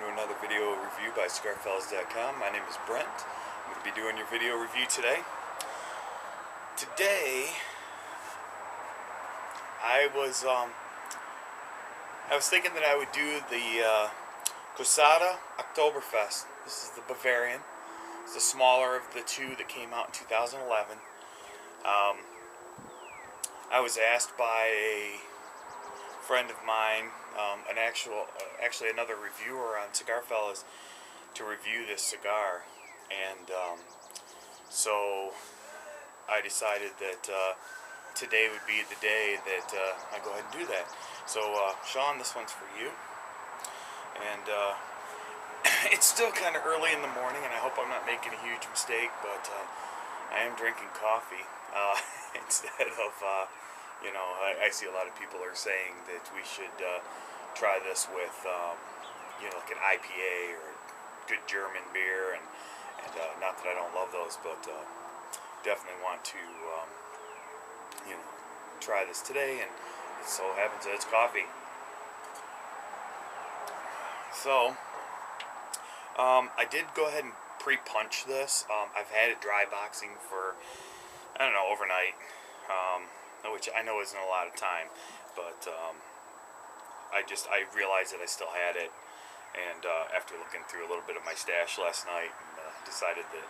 welcome to another video review by cigarfellas.com. My name is Brent. I'm going to be doing your video review today. Today, I was thinking that I would do the Quesada Oktoberfest. This is the Bavarian. It's the smaller of the two that came out in 2011. I was asked by a friend of mine, actually another reviewer on Cigar Fellas, to review this cigar, and so I decided that today would be the day that I go ahead and do that. So Sean, this one's for you, and it's still kind of early in the morning, and I hope I'm not making a huge mistake, but I am drinking coffee instead of I see a lot of people are saying that we should try this with, like an IPA or a good German beer, and not that I don't love those, but definitely want to, try this today, and it so happens that it's coffee. So, I did go ahead and pre-punch this. I've had it dry boxing for, I don't know, overnight. Which I know isn't a lot of time, but I realized that I still had it, and after looking through a little bit of my stash last night, decided that.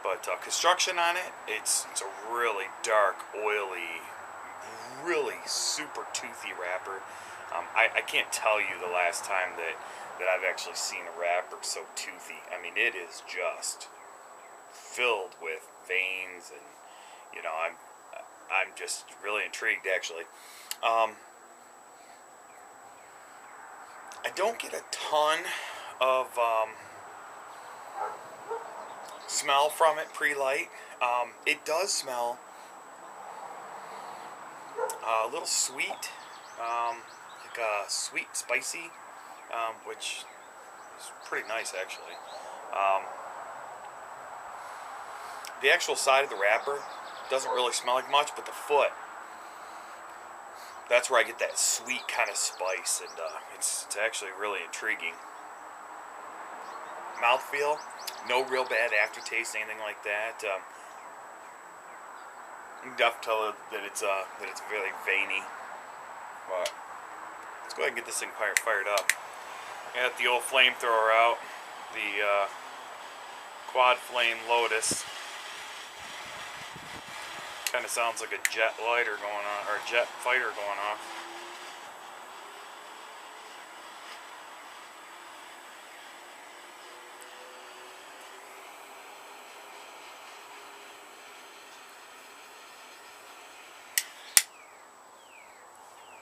But construction on it, it's a really dark, oily, really super toothy wrapper. I can't tell you the last time that I've actually seen a wrapper so toothy. I mean, it is just filled with veins, and I'm just really intrigued, actually. I don't get a ton of smell from it pre-light. It does smell a little sweet, like sweet, spicy, which is pretty nice, actually. The actual side of the wrapper doesn't really smell like much, but the foot, that's where I get that sweet kind of spice, and it's actually really intriguing. Mouthfeel, no real bad aftertaste, anything like that. You can definitely tell that it's really veiny. But let's go ahead and get this thing fired up. Got the old flamethrower out, the quad flame Lotus. Kind of sounds like a jet lighter going on, or a jet fighter going off.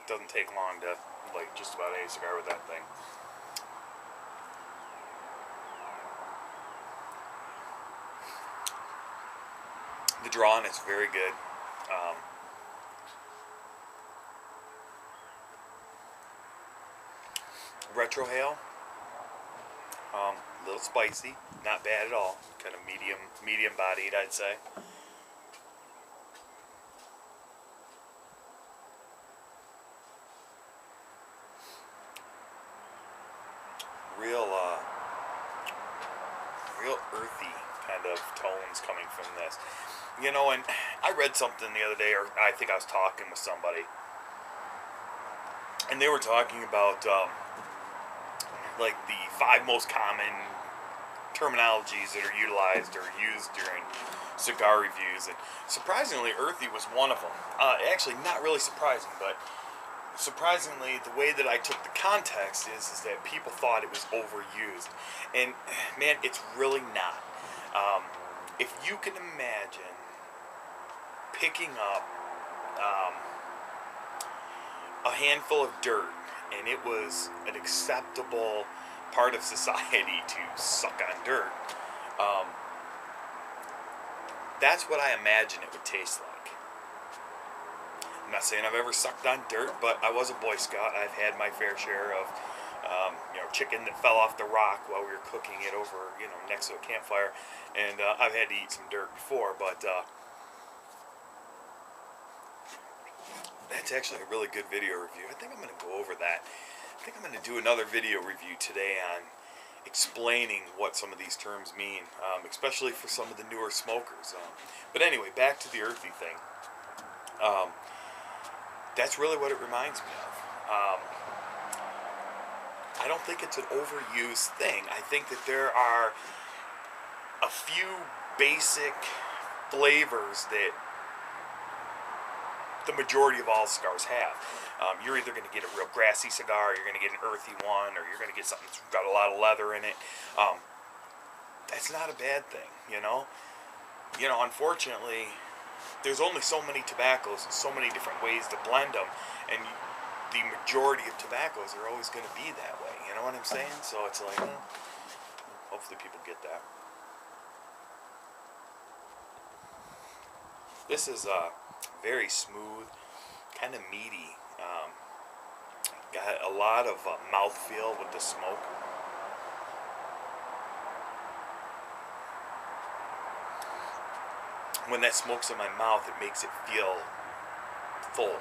Doesn't take long to light just about any cigar with that thing. The draw on it's very good. Retrohale, a little spicy, not bad at all. Kind of medium bodied, I'd say. Real earthy kind of tones coming from this. And I read something the other day, or I think I was talking with somebody, and they were talking about like the 5 most common terminologies that are utilized or used during cigar reviews, and surprisingly, earthy was one of them. Actually, not really surprising, but surprisingly, the way that I took the context is that people thought it was overused, and man, it's really not. If you can imagine picking up a handful of dirt, and it was an acceptable part of society to suck on dirt, that's what I imagine it would taste like. I'm not saying I've ever sucked on dirt, but I was a Boy Scout. I've had my fair share of chicken that fell off the rock while we were cooking it over, next to a campfire, and I've had to eat some dirt before, but that's actually a really good video review. I think I'm going to go over that think I'm going to do another video review today on explaining what some of these terms mean, especially for some of the newer smokers. But anyway, back to the earthy thing. That's really what it reminds me of. I don't think it's an overused thing. I think that there are a few basic flavors that the majority of all cigars have. You're either going to get a real grassy cigar, you're going to get an earthy one, or you're going to get something that's got a lot of leather in it. That's not a bad thing, you know. Unfortunately, there's only so many tobaccos and so many different ways to blend them, and the majority of tobaccos are always going to be that way. You know what I'm saying? So it's like, hopefully people get that. This is very smooth, kind of meaty. Got a lot of mouthfeel with the smoke. When that smoke's in my mouth, it makes it feel full.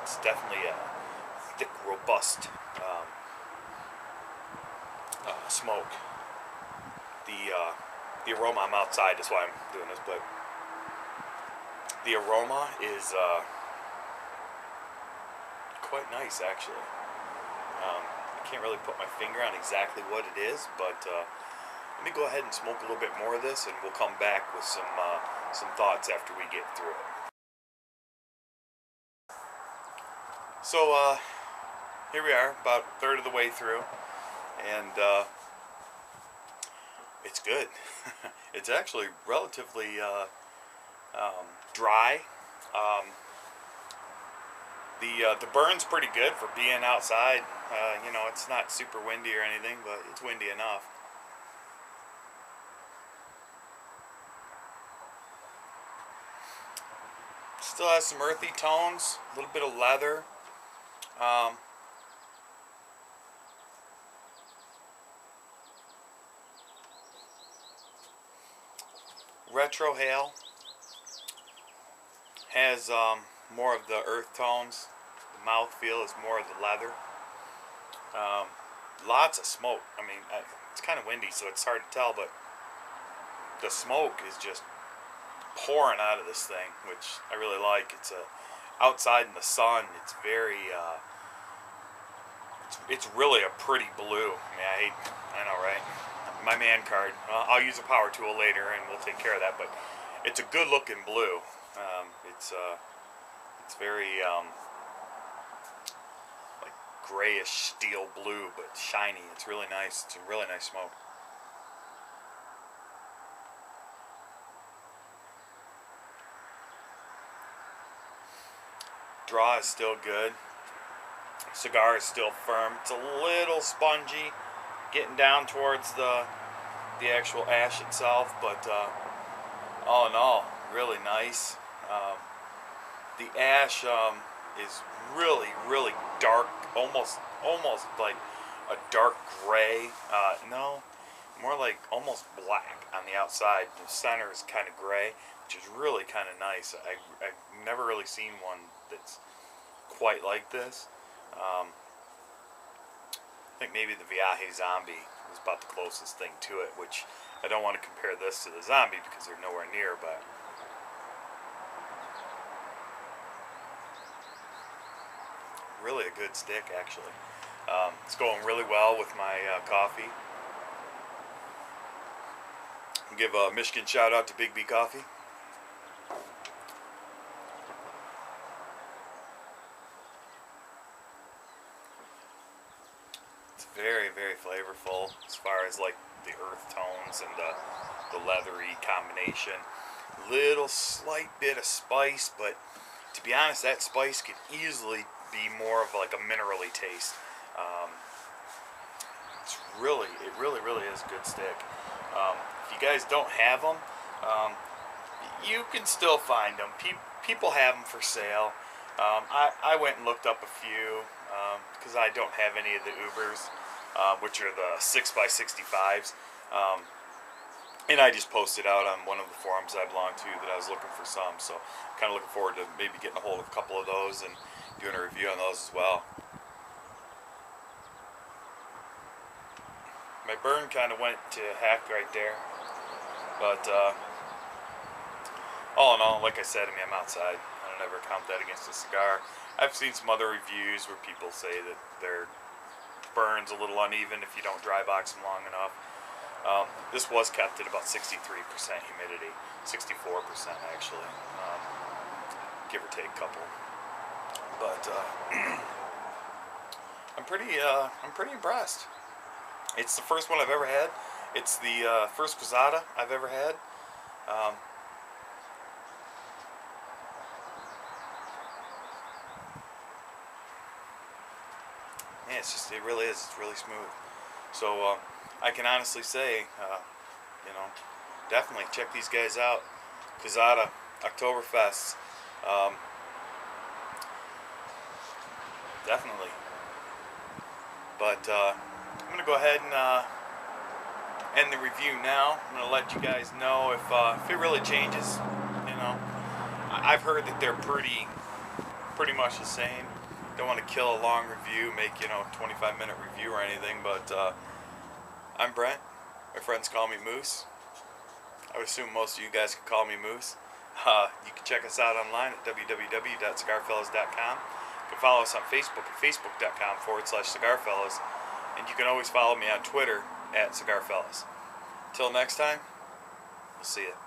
It's definitely a thick, robust smoke. The aroma, I'm outside, that's why I'm doing this, but the aroma is quite nice, actually. I can't really put my finger on exactly what it is, but let me go ahead and smoke a little bit more of this, and we'll come back with some thoughts after we get through it. So here we are, about a third of the way through, and it's good. It's actually relatively dry. The burn's pretty good for being outside. It's not super windy or anything, but it's windy enough. Still has some earthy tones, a little bit of leather. Retrohale has more of the earth tones. The mouthfeel is more of the leather. Lots of smoke. I mean, it's kind of windy, so it's hard to tell, but the smoke is just pouring out of this thing, which I really like. It's outside in the sun. It's very it's really a pretty blue. I mean, I know, right? My man card. I'll use a power tool later, and we'll take care of that. But it's a good-looking blue. It's very like grayish steel blue, but shiny. It's really nice. It's a really nice smoke. Draw is still good. Cigar is still firm. It's a little spongy, getting down towards the actual ash itself, but all in all, really nice. The ash is really, really dark, almost like a dark gray. No, more like almost black on the outside. The center is kind of gray, which is really kind of nice. I've never really seen one that's quite like this. I think maybe the Viaje Zombie was about the closest thing to it, which I don't want to compare this to the Zombie because they're nowhere near, but really a good stick, actually. It's going really well with my coffee. I'll give a Michigan shout out to Big B Coffee. It's very, very flavorful as far as like the earth tones and the leathery combination. Little slight bit of spice, but to be honest, that spice could easily be more of like a minerally taste. It really is a good stick. If you guys don't have them, you can still find them. People have them for sale. I went and looked up a few because I don't have any of the Ubers, which are the 6x65s. And I just posted out on one of the forums I belong to that I was looking for some. So kind of looking forward to maybe getting a hold of a couple of those and doing a review on those as well. my burn kind of went to heck right there. But all in all, like I said, I mean, I'm outside. I don't ever count that against a cigar. I've seen some other reviews where people say that their burn's a little uneven if you don't dry box them long enough. This was kept at about 63% humidity, 64% actually, give or take a couple. But I'm pretty impressed. It's the first one I've ever had. It's the first Quesada I've ever had. Yeah, it really is. It's really smooth. So I can honestly say, you know, definitely check these guys out. Quesada Oktoberfest. Definitely. But I'm going to go ahead and end the review now. I'm going to let you guys know if it really changes. You know, I've heard that they're pretty much the same. Don't want to kill a long review, make, you know, a 25-minute review or anything, but I'm Brent. My friends call me Moose. I would assume most of you guys could call me Moose. You can check us out online at www.cigarfellas.com. You can follow us on Facebook at facebook.com/cigarfellas. And you can always follow me on Twitter at cigarfellas. Till next time, we'll see you.